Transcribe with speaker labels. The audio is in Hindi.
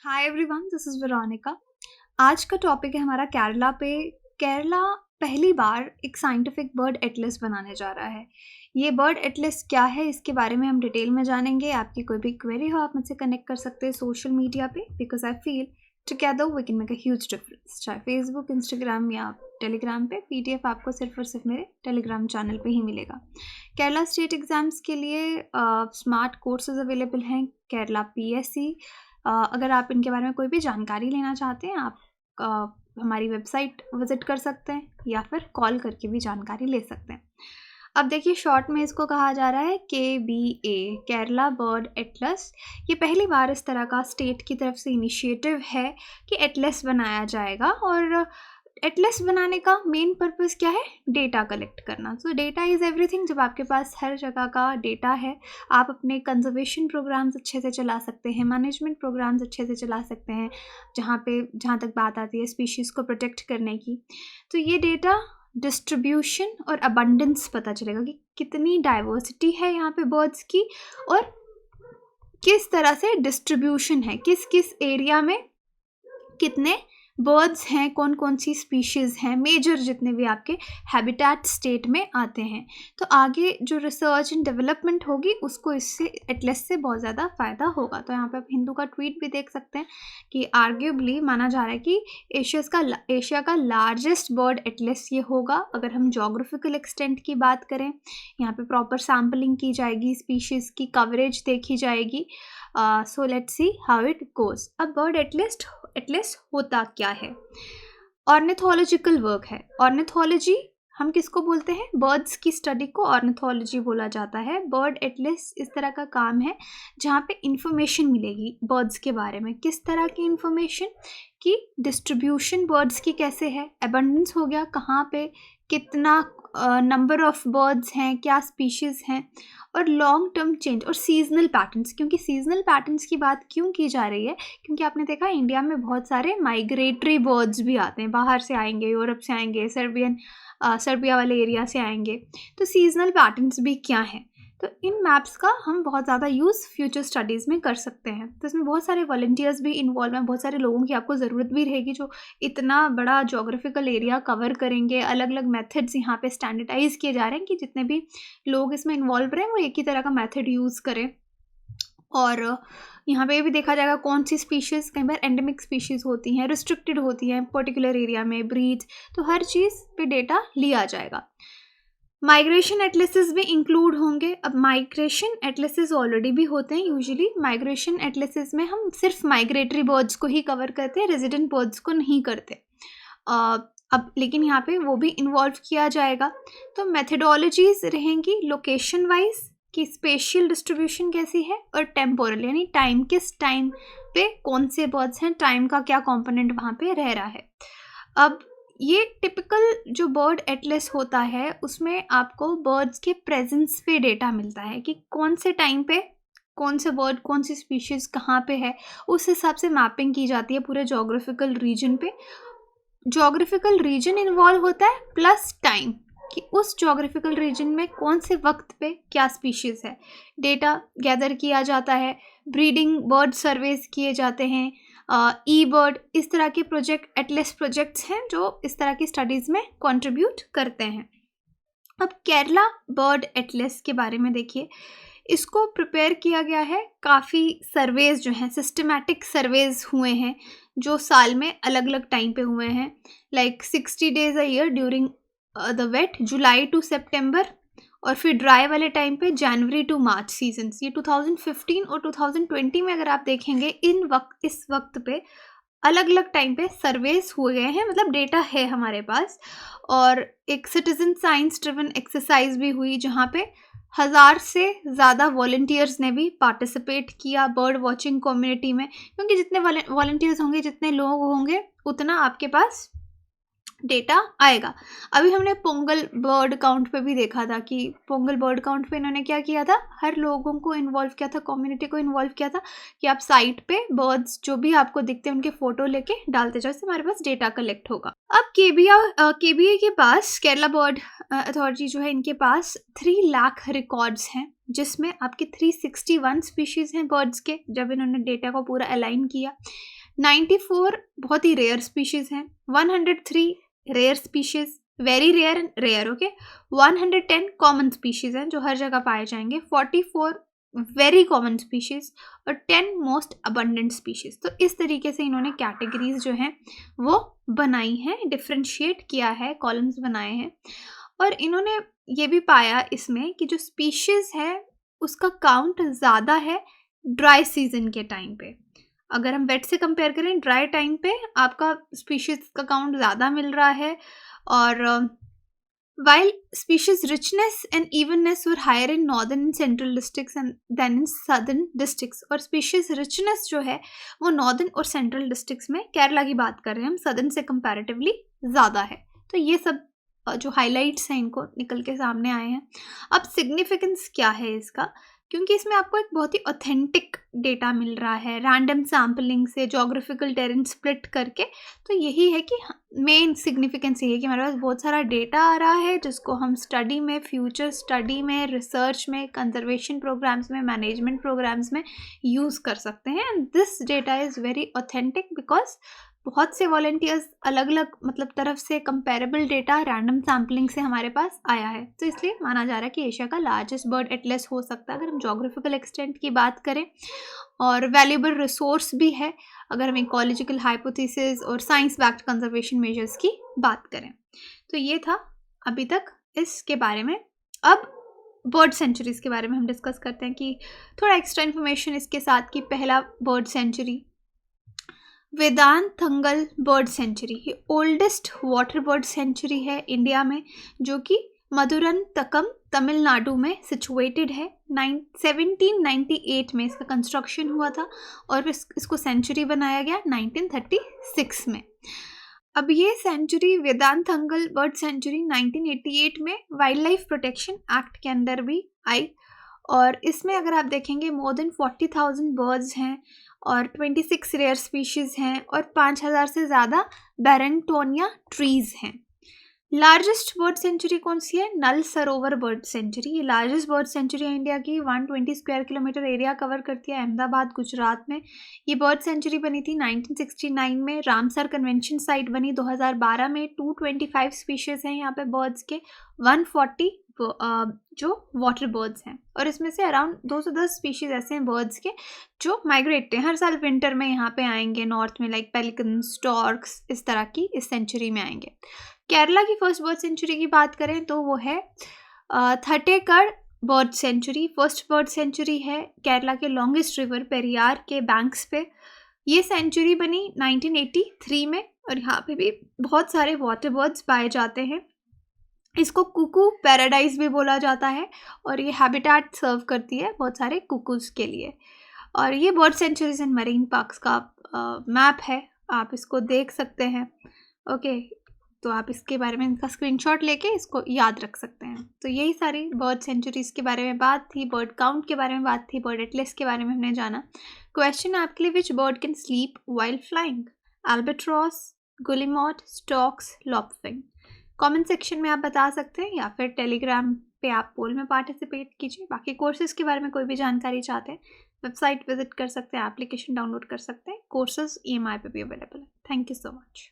Speaker 1: Hi everyone, this is Veronica. आज का टॉपिक है हमारा केरला पे। केरला पहली बार एक साइंटिफिक बर्ड एटलस बनाने जा रहा है। ये बर्ड एटलस क्या है, इसके बारे में हम डिटेल में जानेंगे। आपकी कोई भी क्वेरी हो आप मुझसे कनेक्ट कर सकते हैं सोशल मीडिया पे, because I feel together we can make a huge difference. चाहे फेसबुक, इंस्टाग्राम या टेलीग्राम पे, पीडीएफ आपको सिर्फ और सिर्फ मेरे टेलीग्राम चैनल पे ही मिलेगा। केरला स्टेट एग्ज़ाम्स के लिए स्मार्ट कोर्सेज अवेलेबल हैं, केरला पीएससी। अगर आप इनके बारे में कोई भी जानकारी लेना चाहते हैं, आप हमारी वेबसाइट विज़िट कर सकते हैं या फिर कॉल करके भी जानकारी ले सकते हैं। अब देखिए, शॉर्ट में इसको कहा जा रहा है KBA, केरला बर्ड एटलस। ये पहली बार इस तरह का स्टेट की तरफ से इनिशिएटिव है कि एटलस बनाया जाएगा। और एटलस बनाने का मेन पर्पस क्या है? डेटा कलेक्ट करना। सो डेटा इज़ एवरीथिंग। जब आपके पास हर जगह का डेटा है, आप अपने कंजर्वेशन प्रोग्राम्स अच्छे से चला सकते हैं, मैनेजमेंट प्रोग्राम्स अच्छे से चला सकते हैं, जहाँ तक बात आती है स्पीशीज़ को प्रोटेक्ट करने की। तो ये डेटा डिस्ट्रीब्यूशन और अबंडेंस पता चलेगा कि कितनी डाइवर्सिटी है यहाँ पे बर्ड्स की, और किस तरह से डिस्ट्रीब्यूशन है, किस किस एरिया में कितने बर्ड्स हैं, कौन कौन सी स्पीशीज़ हैं, मेजर जितने भी आपके हैबिटेट स्टेट में आते हैं। तो आगे जो रिसर्च एंड डेवलपमेंट होगी उसको इससे एटलस से बहुत ज़्यादा फ़ायदा होगा। तो यहाँ पे आप हिंदू का ट्वीट भी देख सकते हैं कि आर्ग्यूबली माना जा रहा है कि एशिया का लार्जेस्ट बर्ड एटलस ये होगा। अगर हम जोग्राफिकल एक्सटेंट की बात करें, यहाँ पे प्रॉपर सैम्पलिंग की जाएगी, स्पीशीज़ की कवरेज देखी जाएगी। So let's see how it goes. अब बर्ड एटलस होता क्या है? ऑर्निथोलॉजिकल वर्क है। ऑर्निथोलॉजी हम किसको बोलते हैं? बर्ड्स की स्टडी को ऑर्निथोलॉजी बोला जाता है। बर्ड एटलस इस तरह का काम है जहाँ पे इंफॉर्मेशन मिलेगी बर्ड्स के बारे में। किस तरह की इंफॉर्मेशन? कि डिस्ट्रीब्यूशन बर्ड्स की कैसे है, एबंडेंस हो गया, कहाँ पे कितना नंबर ऑफ बर्ड्स हैं, क्या स्पीशीज़ हैं, और लॉन्ग टर्म चेंज और सीजनल पैटर्न्स। क्योंकि सीजनल पैटर्न्स की बात क्यों की जा रही है? क्योंकि आपने देखा इंडिया में बहुत सारे माइग्रेटरी बर्ड्स भी आते हैं, बाहर से आएंगे, यूरोप से आएंगे, सर्बिया वाले एरिया से आएंगे। तो सीजनल पैटर्न्स भी क्या हैं? तो इन मैप्स का हम बहुत ज़्यादा यूज़ फ्यूचर स्टडीज़ में कर सकते हैं। तो इसमें बहुत सारे वॉलंटियर्स भी इन्वॉल्व हैं, बहुत सारे लोगों की आपको ज़रूरत भी रहेगी जो इतना बड़ा जोग्राफिकल एरिया कवर करेंगे। अलग अलग मेथड्स यहाँ पे स्टैंडर्डाइज किए जा रहे हैं कि जितने भी लोग इसमें इन्वॉल्व रहें वो एक ही तरह का मेथड यूज़ करें। और यहाँ पे भी देखा जाएगा कौन सी स्पीशीज़, कई बार एंडेमिक स्पीशीज़ होती हैं, रिस्ट्रिक्टेड होती हैं पर्टिकुलर एरिया में, ब्रीड्स, तो हर चीज़ पे डेटा लिया जाएगा। माइग्रेशन एटलसेस भी इंक्लूड होंगे। अब माइग्रेशन एटलसेस ऑलरेडी भी होते हैं। यूजुअली माइग्रेशन एटलसेस में हम सिर्फ माइग्रेटरी बर्ड्स को ही कवर करते हैं, रेजिडेंट बर्ड्स को नहीं करते। अब लेकिन यहाँ पे वो भी इन्वॉल्व किया जाएगा। तो मेथडोलॉजीज रहेंगी लोकेशन वाइज कि स्पेशियल डिस्ट्रीब्यूशन कैसी है, और टेम्पोरल यानी टाइम, किस टाइम पे कौन से बर्ड्स हैं, टाइम का क्या कॉम्पोनेंट वहाँ पे रह रहा है। अब ये टिपिकल जो बर्ड एटलस होता है उसमें आपको बर्ड्स के प्रेजेंस पे डेटा मिलता है कि कौन से टाइम पे कौन से बर्ड, कौन सी स्पीशीज़ कहाँ पे है। उस हिसाब से मैपिंग की जाती है पूरे जोग्राफिकल रीजन पे। जोग्राफिकल रीजन इन्वॉल्व होता है प्लस टाइम, कि उस जोग्राफिकल रीजन में कौन से वक्त पे क्या स्पीशीज़ है। डेटा गैदर किया जाता है, ब्रीडिंग बर्ड सर्वेज किए जाते हैं, ई बर्ड, इस तरह के प्रोजेक्ट, एटलस प्रोजेक्ट्स हैं जो इस तरह की स्टडीज़ में कंट्रीब्यूट करते हैं। अब केरला बर्ड एटलस के बारे में देखिए, इसको प्रिपेयर किया गया है। काफ़ी सर्वेज जो हैं, सिस्टमैटिक सर्वेज हुए हैं जो साल में अलग अलग टाइम पे हुए हैं, like 60 days a year during the wet, July to September, और फिर ड्राई वाले टाइम पे जनवरी टू मार्च सीजन्स। ये 2015 और 2020 में अगर आप देखेंगे, इस वक्त पे अलग अलग टाइम पे सर्वेस हुए गए हैं, मतलब डेटा है हमारे पास। और एक सिटीजन साइंस ड्रिवन एक्सरसाइज भी हुई जहाँ पे 1000 से ज़्यादा वॉलंटियर्स ने भी पार्टिसिपेट किया बर्ड वॉचिंग कम्युनिटी में। क्योंकि जितने वॉलंटियर्स होंगे, जितने लोग होंगे, उतना आपके पास डेटा आएगा। अभी हमने पोंगल बर्ड काउंट पे भी देखा था कि पोंगल बर्ड काउंट पे इन्होंने क्या किया था, हर लोगों को इन्वॉल्व किया था, कम्युनिटी को इन्वॉल्व किया था कि आप साइट पे बर्ड्स जो भी आपको दिखते हैं उनके फोटो लेके डालते जाओ, इससे हमारे पास डेटा कलेक्ट होगा। अब केबीआई के पास, केरला बर्ड अथॉरिटी जो है, इनके पास 3 लाख रिकॉर्ड्स हैं, जिसमें आपके 361 स्पीशीज हैं बर्ड्स के, जब इन्होंने डेटा को पूरा अलाइन किया। 94 बहुत ही रेयर स्पीशीज हैं, 103 rare species, very rare and rare, okay. 110 common species हैं जो हर जगह पाए जाएंगे, 44 वेरी कॉमन स्पीशीज और 10 मोस्ट अबंडेंट स्पीशीज। तो इस तरीके से इन्होंने कैटेगरीज जो हैं वो बनाई हैं, डिफ्रेंशिएट किया है, कॉलम्स बनाए हैं। और इन्होंने ये भी पाया इसमें कि जो स्पीशीज है उसका काउंट ज़्यादा है ड्राई सीजन के टाइम पे। अगर हम वेट से कंपेयर करें, ड्राई टाइम पे आपका स्पीशीज का काउंट ज़्यादा मिल रहा है। और while species richness and evenness were higher in northern and central districts and then in southern districts. और स्पीशीज रिचनेस जो है वो नॉर्दर्न और सेंट्रल डिस्ट्रिक्ट्स में, केरला की बात कर रहे हैं हम, सदर्न से कंपैरेटिवली ज़्यादा है। तो ये सब जो हाइलाइट्स हैं इनको निकल के सामने आए हैं। अब सिग्निफिकेंस क्या है इसका, क्योंकि इसमें आपको एक बहुत ही ऑथेंटिक डेटा मिल रहा है, रैंडम सैम्पलिंग से, जोग्राफिकल टेरेन स्प्लिट करके। तो यही है कि मेन सिग्निफिकेंस ये है कि हमारे पास बहुत सारा डेटा आ रहा है जिसको हम स्टडी में, फ्यूचर स्टडी में, रिसर्च में, कंजर्वेशन प्रोग्राम्स में, मैनेजमेंट प्रोग्राम्स में यूज़ कर सकते हैं। And this data is very authentic because बहुत से वॉलंटियर्स अलग अलग मतलब तरफ से कंपेरेबल डेटा रैंडम सैम्पलिंग से हमारे पास आया है। तो इसलिए माना जा रहा है कि एशिया का लार्जेस्ट बर्ड एटलस हो सकता है अगर हम जोग्राफिकल एक्सटेंट की बात करें, और वैल्यूएबल रिसोर्स भी है अगर हम इकोलॉजिकल हाइपोथेसिस और साइंस बैक्ड कंजर्वेशन मेजर्स की बात करें। तो ये था अभी तक इसके बारे में। अब बर्ड सेंचुरीज के बारे में हम डिस्कस करते हैं कि थोड़ा एक्स्ट्रा इन्फॉर्मेशन इसके साथ कि पहला बर्ड सेंचुरी वेदांतंगल बर्ड सेंचुरी, ये ओल्डेस्ट वाटर बर्ड सेंचुरी है इंडिया में, जो कि मधुरन्तकम तमिलनाडु में सिचुएटेड है। 1798 में इसका कंस्ट्रक्शन हुआ था और इसको सेंचुरी बनाया गया 1936 में। अब ये सेंचुरी, वेदांतंगल बर्ड सेंचुरी, 1988 में वाइल्ड लाइफ प्रोटेक्शन एक्ट के अंदर भी आई। और इसमें अगर आप देखेंगे मोर देन 40,000 बर्ड्स हैं और 26 रेयर स्पीशीज़ हैं और 5,000 से ज़्यादा बैरनटोनिया ट्रीज़ हैं। लार्जेस्ट बर्ड सेंचुरी कौन सी है? नल सरोवर बर्ड सेंचुरी। ये लार्जेस्ट बर्ड सेंचुरी है इंडिया की, 120 स्क्वायर किलोमीटर एरिया कवर करती है, अहमदाबाद गुजरात में। ये बर्ड सेंचुरी बनी थी 1969 में, रामसर कन्वेंशन साइट बनी 2012 में। 225 स्पीशीज़ हैं यहाँ पे बर्ड्स के, 140 जो वाटर बर्ड्स हैं, और इसमें से अराउंड 210 स्पीशीज़ ऐसे हैं बर्ड्स के जो माइग्रेट हैं, हर साल विंटर में यहाँ पे आएंगे नॉर्थ में, लाइक पेलिकन, स्टॉर्क्स, इस तरह की इस सेंचुरी में आएंगे। केरला की फर्स्ट बर्ड सेंचुरी की बात करें तो वो है Thattekad bird sanctuary. First bird sanctuary है केरला के लॉन्गेस्ट रिवर पेरियार के बैंक्स पे। ये सेंचुरी बनी 1983 में और यहाँ पे भी बहुत सारे वाटर बर्ड्स पाए जाते हैं। इसको कुकू पैराडाइज भी बोला जाता है और ये हैबिटेट सर्व करती है बहुत सारे कुकूज के लिए। और ये bird sanctuaries and marine parks का मैप है, आप इसको देख सकते हैं, ओके। तो आप इसके बारे में इनका स्क्रीनशॉट लेके इसको याद रख सकते हैं। तो यही सारी बर्ड सेंचुरीज के बारे में बात थी, बर्ड काउंट के बारे में बात थी, बर्ड एटलस के बारे में हमने जाना। क्वेश्चन है आपके लिए, which bird can sleep while flying? Albatross, guillemot, storks, lapwing. Comment section में आप बता सकते हैं या फिर टेलीग्राम पे आप पोल में पार्टिसिपेट कीजिए। बाकी कोर्सेज के बारे में कोई भी जानकारी चाहते हैं, वेबसाइट विजिट कर सकते हैं, एप्लीकेशन डाउनलोड कर सकते हैं, कोर्सेज EMI पे भी अवेलेबल है। Thank you so much.